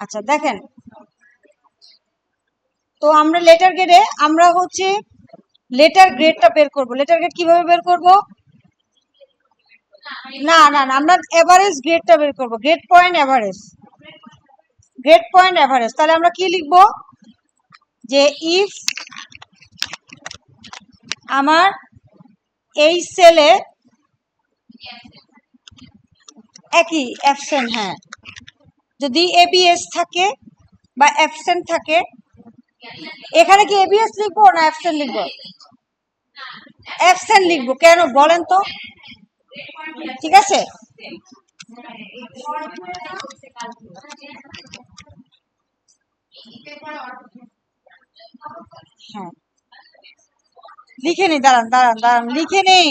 আচ্ছা দেখেন, তো আমরা লেটার গ্রেডে আমরা হচ্ছে লেটার গ্রেডটা বের করব। লেটার গ্রেড কিভাবে বের করব? না না না, আমরা এভারেজ গ্রেডটা বের করব। Grade point average, grade point average. তাহলে আমরা কি লিখব? যে ইফ আমার এই সেলে একই অ্যাবসেন্ট, হ্যাঁ, যদি এবিএস থাকে বা অ্যাবসেন্ট থাকে, এখানে কি এবিএস লিখবো না অ্যাবসেন্ট লিখবো? অ্যাবসেন্ট লিখবো। কেন বলেন তো? ঠিক আছে, হ্যাঁ লিখে নি, দাঁড়ান দাঁড়ান দাঁড়ান, লিখে নেই।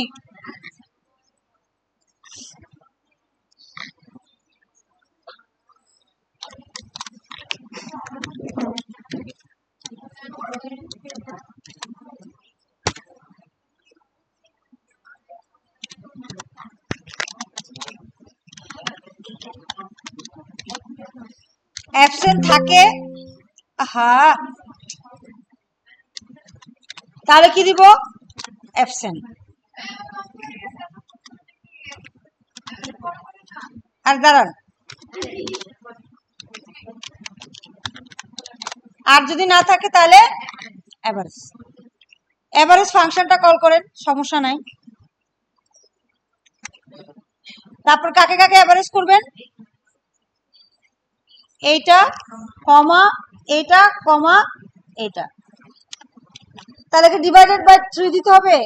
অ্যাবসেন্ট থাকে, হ্যাঁ, তাহলে কি দিব? অ্যাবসেন্ট। আর দাঁড়ান, আর যদি না থাকে তাহলে এভারেজ। এভারেজ ফাংশনটা কল করেন, সমস্যা নাই। তারপর কাকে কাকে এভারেজ করবেন? এইটা কমা এইটা কমা এইটা। তাহলে কি ডিভাইডেড বাই 3 দিতে হবে?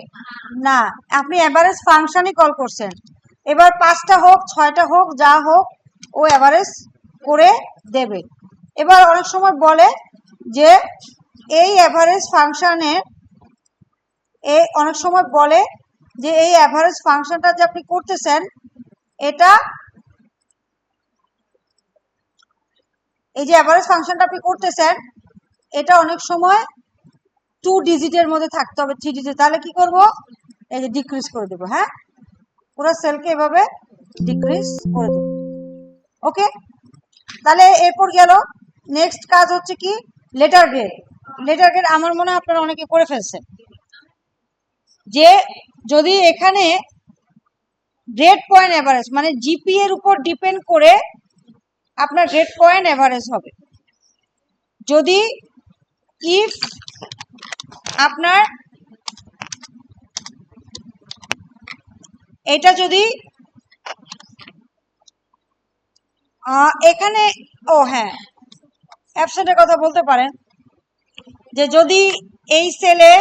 না, আপনি এভারেজ ফাংশনই কল করছেন। এবার 5টা হোক 6টা হোক যা হোক, ও এভারেজ করে দেবে। এবার অনেক সময় বলে যে এই এভারেজ ফাংশনের, অনেক সময় বলে যে এই এভারেজ ফাংশনটা যে আপনি করতেছেন, এটা এই যে এভারেজ ফাংশনটা আপনি করতেছেন, এটা অনেক সময় 2 ডিজিটের মধ্যে থাকতে হবে, 3 ডিজিট। তাহলে কি করব? এই যে ডিক্রিজ করে দেবো। হ্যাঁ, পুরো সেলকে এভাবে ডিক্রিজ করে দেবো। ওকে, তাহলে এরপর গেল নেক্সট কাজ হচ্ছে কি? Letter grade. লেটার গ্রেড আমার মনে হয় আপনারা অনেকে করে ফেলছেন। যে যদি এখানে গ্রেড পয়েন্ট এভারেজ মানে জিপি এর উপর ডিপেন্ড করে আপনার গ্রেড পয়েন্ট এভারেজ হবে। যদি ইফ আপনার এটা যদি এখানে, ও হ্যাঁ, অ্যাবসেন্টের কথা বলতে পারেন, যে যদি এই সেলে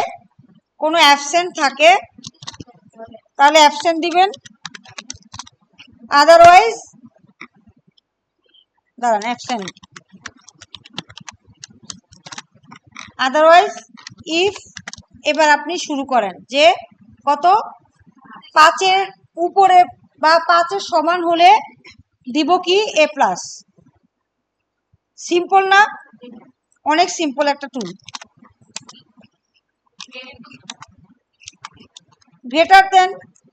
কোনো অ্যাবসেন্ট থাকে তাহলে অ্যাবসেন্ট দিবেন, আদারওয়াইজ দাঁড়ান, অ্যাবসেন্ট, আদারওয়াইজ ইফ। এবার আপনি শুরু করেন যে কত, 5-এর উপরে বা 5-এর সমান হলে দিব কি? এ প্লাস। সিম্পল না? অনেক সিম্পল একটা টুল। গ্রেটার দেন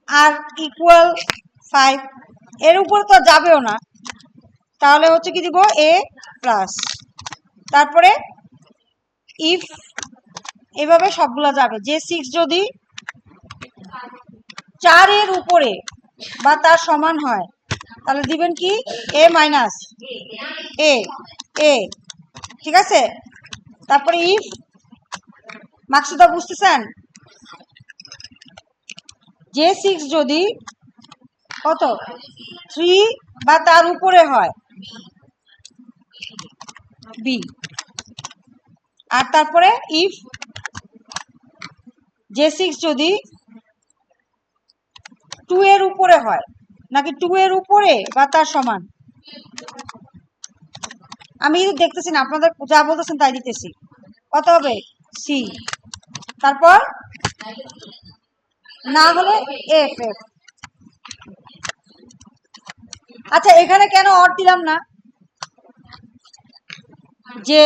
আর ইকুয়াল 5, এর উপরে তো যাবেও না, তাহলে হচ্ছে কি দিব? এ প্লাস। তারপরে ইফ, এভাবে সবগুলা যাবে। যে 6 যদি 4-এর উপরে বা তার সমান হয় তাহলে দিবেন কি? এ মাইনাস এ, এ, ঠিক আছে। তারপরে ইফ, মাকসুদা বুঝতেছেন? যে 6 যদি কত 3 বা তার উপরে হয়, বি। আর তারপরে ইফ যে 6 যদি 2 এর উপরে হয়, নাকি 2 এর উপরে বা তার সমান, আমি দেখতেছি না, আপনাদের যা বলতেছেন তাই দিতেছি। কত হবে? সি। তারপর না হলে এফ, এফ। আচ্ছা, এখানে কেন অর দিলাম না? যে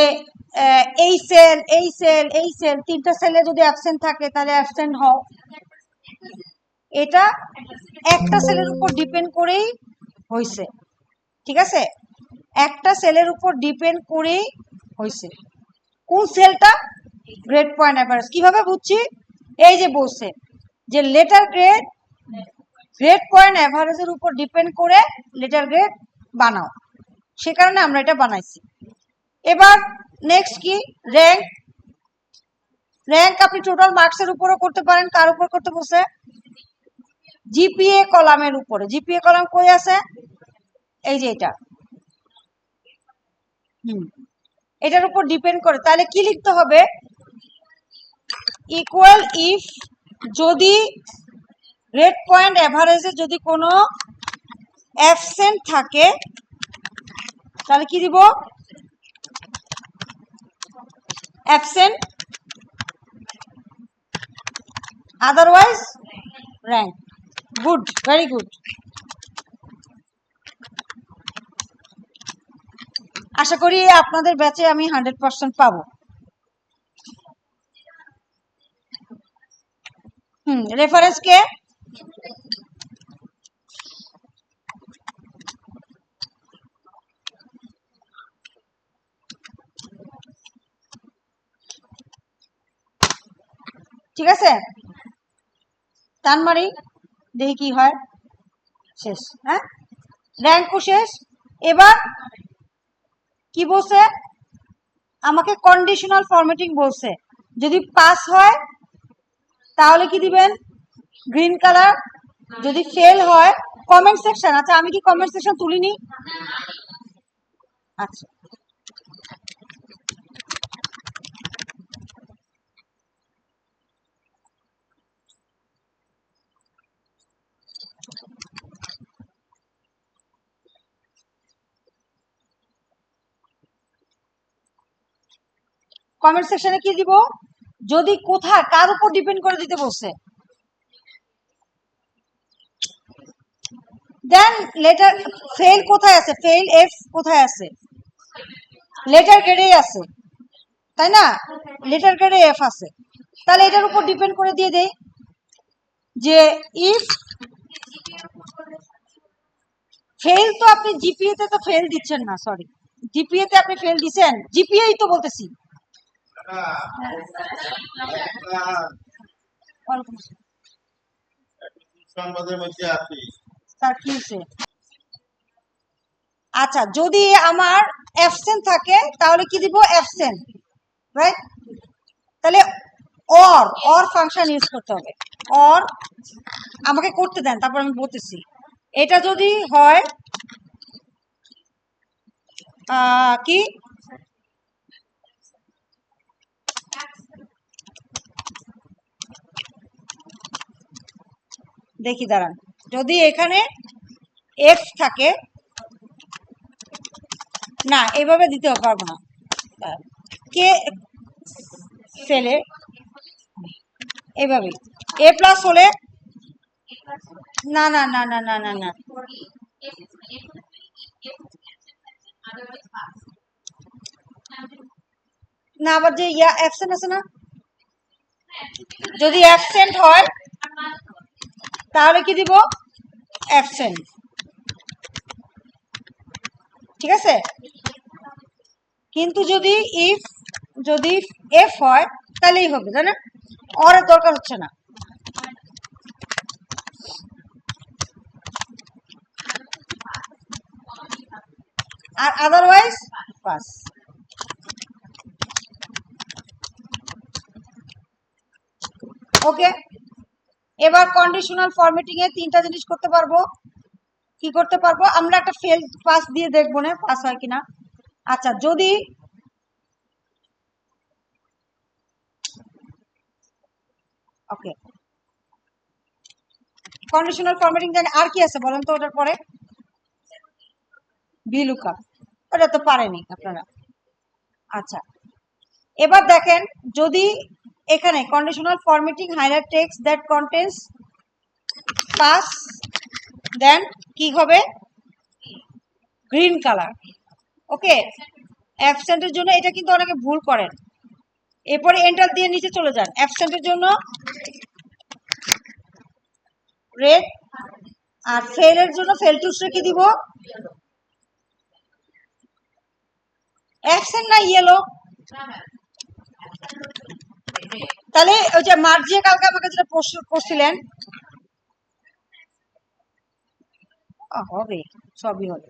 এই সেল এই সেল এই সেল 3টা সেলে যদি অ্যাবসেন্ট থাকে তাহলে অ্যাবসেন্ট হও, এটা একটা সেলের উপর ডিপেন্ড করেই হয়েছে। ঠিক আছে, একটা সেলের উপর ডিপেন্ড করেই হয়েছে। কোন সেলটা? Grade point average. কিভাবে বুঝছি? এই যে বলছে যে লেটার গ্রেড গ্রেড পয়েন্ট অ্যাভারেজের উপর ডিপেন্ড করে লেটার গ্রেড বানাও, সে কারণে আমরা এটা বানাইছি। এবার নেক্সট কি? র্যাঙ্ক। র্যাঙ্ক আপনি টোটাল মার্কসের উপরও করতে পারেন। কার উপর করতে বলছে? জিপিএ কলামের উপরে। জিপিএ কলাম কই আছে? এই যে এটা। এটার উপর ডিপেন্ড করে। তাহলে কি লিখতে হবে? ইকুয়াল ইফ যদি গ্রেড পয়েন্ট অ্যাভারেজে যদি কোনো অ্যাবসেন্ট থাকে তাহলে কি দিব? Absent, otherwise rank. Good, very good. আশা করি আপনাদের ব্যাচে আমি 100% পাবো। রেফারেন্স কে? ঠিক আছে, টান মারি দেখি কি হয়। শেষ। হ্যাঁ, র্যাঙ্কও শেষ। এবার কি বলছে? আমাকে কন্ডিশনাল ফরম্যাটিং বলছে। যদি পাস হয় তাহলে কি দিবেন? Green colour. যদি ফেল হয় কমেন্ট সেকশন। আচ্ছা, আমি কি কমেন্ট সেকশন তুলিনি? আচ্ছা, কমেন্ট সেকশনে কি দিব? যদি কোথায় কার উপর ডিপেন্ড করে দিতে বলছে, দেন লেটার ফেল কোথায় আছে? ফেল এফ কোথায় আছে? লেটার গ্রেডে আছে, তাই না? লেটার গ্রেডে এফ আছে। তাহলে এটার উপর ডিপেন্ড করে দিয়ে দেই যে ইফ ফেল, তো আপনি জিপিএ তে তো ফেল দিচ্ছেন না, সরি, জিপিএ তে আপনি ফেল দিচ্ছেন, জিপিএই তো বলতেছি। আচ্ছা, যদি আমার অ্যাবসেন্ট থাকে তাহলে কি দিব? Absent, right? তাহলে অর ফাংশন ইউজ করতে হবে। অর আমাকে করতে দেন, তারপর আমি বলতেছি। এটা যদি হয় কি দেখি, দাঁড়ান। যদি এখানে এফ থাকে, না এইভাবে দিতে পারবো না, কে ফেলে এইভাবে এ প্লাস হলে, না না না না না না না, না আবার যে ইয়া অ্যাবসেন্ট আছে না, যদি অ্যাবসেন্ট হয় তাহলে কি দিব? অ্যাবসেন্ট। ঠিক আছে, কিন্তু যদি এফ হয় তাহলেই হবে, তাই না? অর দরকার হচ্ছে না। আর আদারওয়াইজ পাস। ওকে, এবার কন্ডিশনাল ফরম্যাটিং এ তিনটা জিনিস করতে পারবো। কি করতে পারবো? আমরা একটা ফেল পাস দিয়ে দেখবো না পাস হয় কিনা। আচ্ছা, যদি ওকে, কন্ডিশনাল ফরম্যাটিং জানি আর কি আছে বলেন তো ওটার পরে? ভিলুকআপ, ওটা তো পারেনি আপনারা। আচ্ছা, এবার দেখেন, যদি এখানে conditional formatting highlight text that contains pass, then কি হবে? Green colour. ওকে, অ্যাবসেন্টের জন্য এটা কিন্তু অনেকে ভুল করেন। এরপরে এন্টার দিয়ে নিচে চলে যান। অ্যাবসেন্টের জন্য রেড, আর ফেলের জন্য ফেল টুসে কি দিব? অ্যাবসেন্ট না ইয়েলো? তাহলে ওই যে মার্জিয়া কালকে আমাকে যেটা প্রশ্ন করছিলেন হবে, সবই হবে।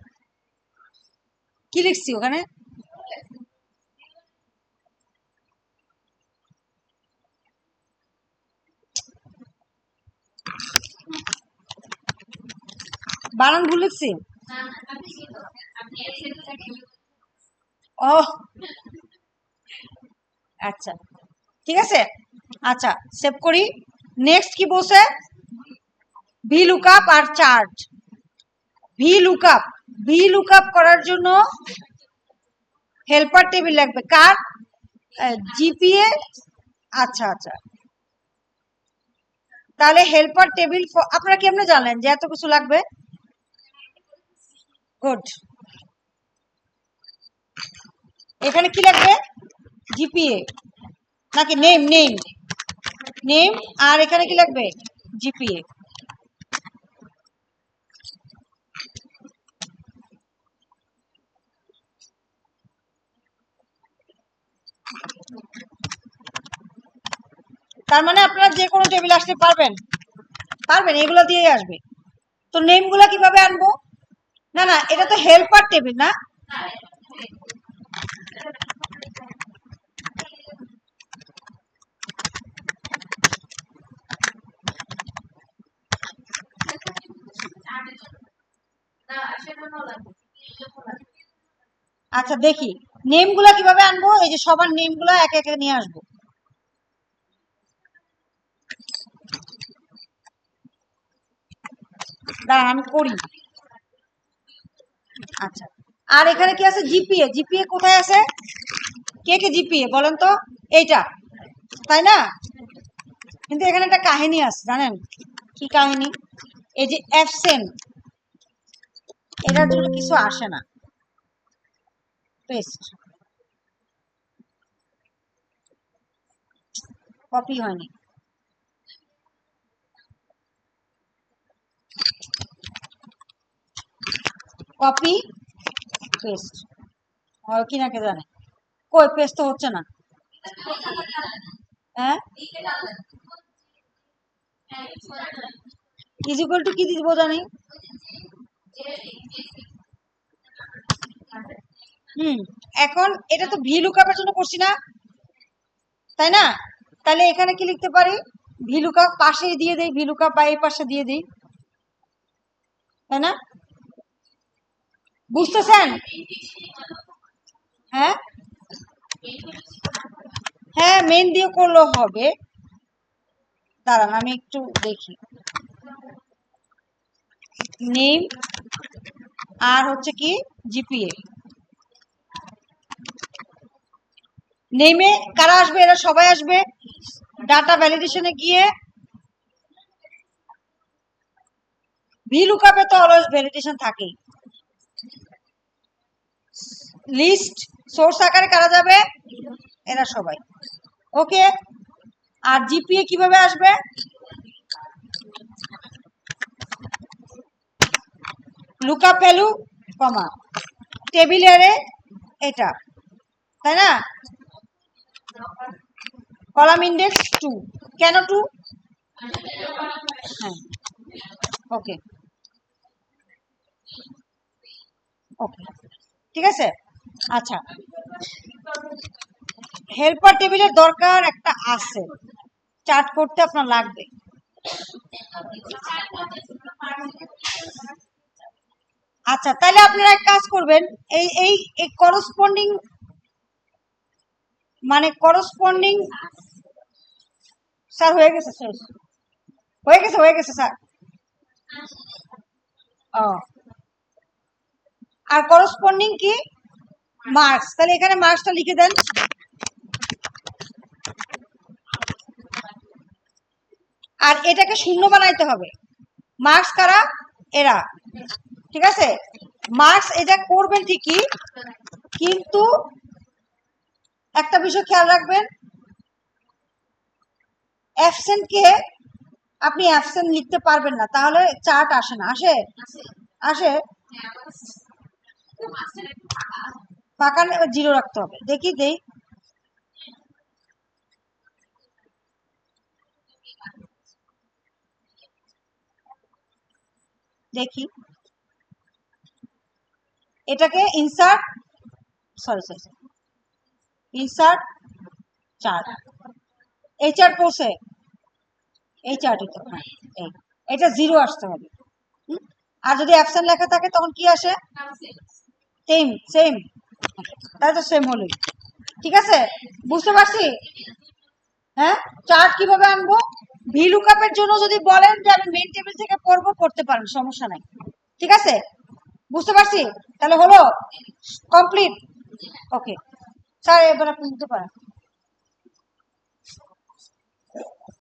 কি লিখছি ওখানে? বানান ভুল লিখছি? ও আচ্ছা ঠিক আছে। আচ্ছা সেভ করি। নেক্সট কি বলছে? ভি লুকআপ আর chart. V lookup, V lookup করার জন্য হেল্পার টেবিল লাগবে কার? জিপিএ। আচ্ছা আচ্ছা, তাহলে হেল্পার টেবিল আপনারা কেমনে জানলেন যে এত কিছু লাগবে? গুড। এখানে কি লাগবে? জিপিএ নাকি নেম? Name, name. আর এখানে কি লাগবে? জিপিএ। তার মানে আপনারা যে কোনো টেবিল আসতে পারবেন? পারবেন, এগুলো দিয়েই আসবে। তো নেম গুলা কিভাবে আনবো? না না, এটা তো হেল্পার টেবিল না? আচ্ছা দেখি নেম গুলা কিভাবে আনবো। এই যে সবার নেম গুলা একে একে নিয়ে আসবো। দাঁড়ান আমি করি। আচ্ছা, আর এখানে কি আছে? জিপিএ। জিপিএ কোথায় আছে? কে কে জিপিএ বলেন তো? এইটা, তাই না? কিন্তু এখানে একটা কাহিনী আছে, জানেন কি কাহিনী? এই যে অ্যাবসেন্ট, এটার জন্য কিছু আসে না। পেস্ট, কপি হয়নি। কপি পেস্ট হয় কিনা কে জানে। কই পেস্ট তো হচ্ছে না। হ্যাঁ, ইজ ইকুয়াল টু কি দিব জানি। এখন এটা তো ভি লুকআপের জন্য করছি না, তাই না? তাহলে এখানে কি লিখতে পারি? ভি লুকআপ পাশে দিয়ে দেই, ভি লুকআপ বা এই পাশে দিয়ে দিই, তাই না? বুঝতেছেন? হ্যাঁ হ্যাঁ, মেন দিয়ে করলেও হবে। দাঁড়ান আমি একটু দেখি। নেম আর হচ্ছে কি জিপিএ। নেমে কারা আসবে? এরা সবাই আসবে। ডাটা ভ্যালিডেশনে গিয়ে ভি লুকআপে তো অলওয়েজ ভ্যালিডেশন থাকেই। লিস্ট সোর্স আকারে কারা যাবে? এরা সবাই। ওকে, আর জিপিএ কিভাবে আসবে? লুকআপ ভ্যালু কমা টেবিল এরে এটা, তাই না? Column index 2। কেন 2? হ্যাঁ ওকে ওকে ঠিক আছে। আচ্ছা, হেল্পার টেবিলের দরকার একটা আছে, চার্ট করতে আপনার লাগবে। আচ্ছা তাহলে আপনারা এক কাজ করবেন, এই এই করসপন্ডিং মানে করসপন্ডিং। স্যার হয়ে গেছে, শেষ হয়ে গেছে স্যার। ও, আর করসপন্ডিং কি? মার্কস। তাহলে এখানে মার্কসটা লিখে দেন। আর এটাকে শূন্য বানাইতে হবে। মার্কস কারা? এরা, ঠিক আছে? মার্কস এটা করবেন ঠিকই, কিন্তু একটা বিষয় খেয়াল রাখবেন, অ্যাবসেন্ট কে আপনি অ্যাবসেন্ট লিখতে পারবেন না, তাহলে চার্ট আসে না। আসে? আসে। ফাঁকা এবার জিরো রাখতে হবে। দেখি দেই, দেখি এটাকে insert, sorry sorry, insert chart, এই চার্ট পড়ছে, এই চার্টে তো হ্যাঁ, এটা জিরো আসতে হবে। আর যদি অ্যাবসেন্ট লেখা থাকে তখন কি আসে? সেম সেম, তাহলে তো সেম হলোই। ঠিক আছে, বুঝতে পারছি। হ্যাঁ, চার্ট কিভাবে আনবো? ভিলুকাপের জন্য যদি বলেন যে আমি মেইন টেবিল থেকে পড়বো, পড়তে পারেন, সমস্যা নাই। ঠিক আছে, বুঝতে পারছি। তাহলে হলো কমপ্লিট। ওকে স্যার, এবার আপনি নিতে পারেন।